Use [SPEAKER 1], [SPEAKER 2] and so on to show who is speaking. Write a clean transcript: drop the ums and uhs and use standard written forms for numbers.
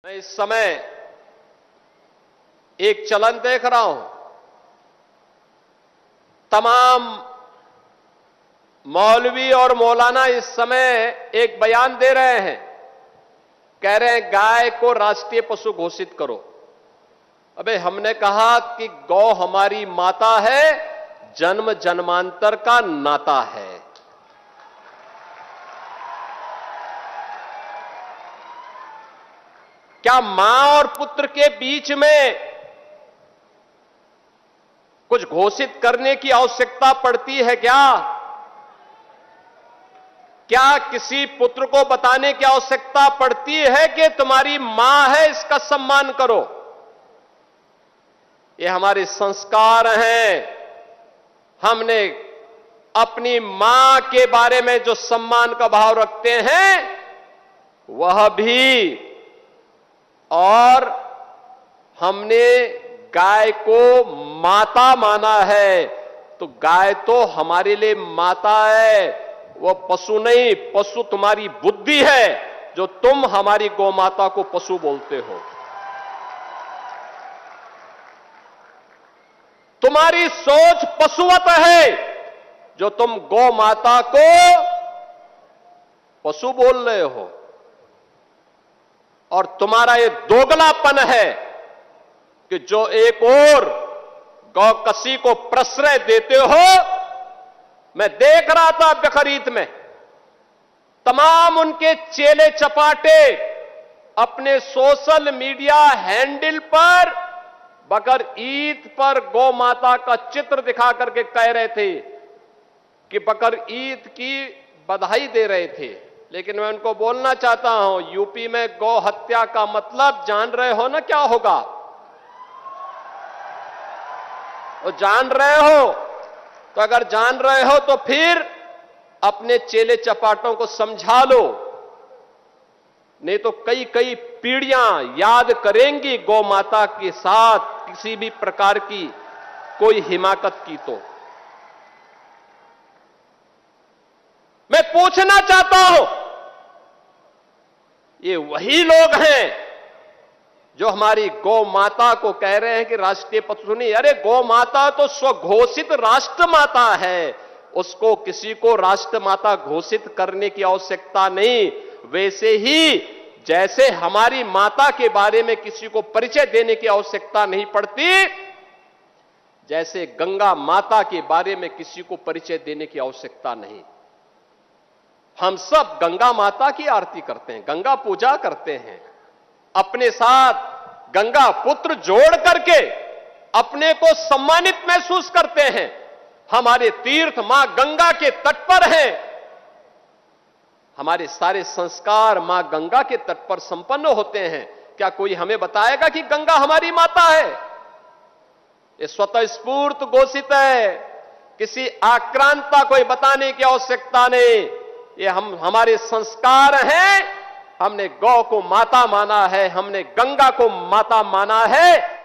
[SPEAKER 1] मैं इस समय एक चलन देख रहा हूं, तमाम मौलवी और मौलाना इस समय एक बयान दे रहे हैं, कह रहे हैं गाय को राष्ट्रीय पशु घोषित करो। अबे हमने कहा कि गौ हमारी माता है, जन्म जन्मांतर का नाता है। क्या मां और पुत्र के बीच में कुछ घोषित करने की आवश्यकता पड़ती है क्या? क्या किसी पुत्र को बताने की आवश्यकता पड़ती है कि तुम्हारी मां है, इसका सम्मान करो? ये हमारे संस्कार हैं। हमने अपनी मां के बारे में जो सम्मान का भाव रखते हैं वह भी, और हमने गाय को माता माना है, तो गाय तो हमारे लिए माता है, वह पशु नहीं। पशु तुम्हारी बुद्धि है, जो तुम हमारी गौ माता को पशु बोलते हो। तुम्हारी सोच पशुवत है, जो तुम गौ माता को पशु बोल रहे हो। और तुम्हारा ये दोगलापन है कि जो एक और गौकसी को प्रश्रय देते हो। मैं देख रहा था बकरीद में तमाम उनके चेले चपाटे अपने सोशल मीडिया हैंडल पर बकर ईद पर गौ माता का चित्र दिखा करके कह रहे थे कि बकर ईद की बधाई दे रहे थे। लेकिन मैं उनको बोलना चाहता हूं, यूपी में गौ हत्या का मतलब जान रहे हो ना क्या होगा? वो जान रहे हो? तो अगर जान रहे हो तो फिर अपने चेले चपाटों को समझा लो, नहीं तो कई कई पीढ़ियां याद करेंगी गौ माता के साथ किसी भी प्रकार की कोई हिमाकत की। तो मैं पूछना चाहता हूं, ये वही लोग हैं जो हमारी गौ माता को कह रहे हैं कि राष्ट्रीय पशु नहीं। अरे गौ माता तो स्वघोषित राष्ट्र माता है, उसको किसी को राष्ट्र माता घोषित करने की आवश्यकता नहीं। वैसे ही जैसे हमारी माता के बारे में किसी को परिचय देने की आवश्यकता नहीं पड़ती, जैसे गंगा माता के बारे में किसी को परिचय देने की आवश्यकता नहीं। हम सब गंगा माता की आरती करते हैं, गंगा पूजा करते हैं, अपने साथ गंगा पुत्र जोड़ करके अपने को सम्मानित महसूस करते हैं। हमारे तीर्थ मां गंगा के तट पर हैं, हमारे सारे संस्कार मां गंगा के तट पर संपन्न होते हैं। क्या कोई हमें बताएगा कि गंगा हमारी माता है? ये स्वतः स्फूर्त घोषित है, किसी आक्रांता को बताने की आवश्यकता नहीं। ये हमारे संस्कार हैं। हमने गौ को माता माना है, हमने गंगा को माता माना है।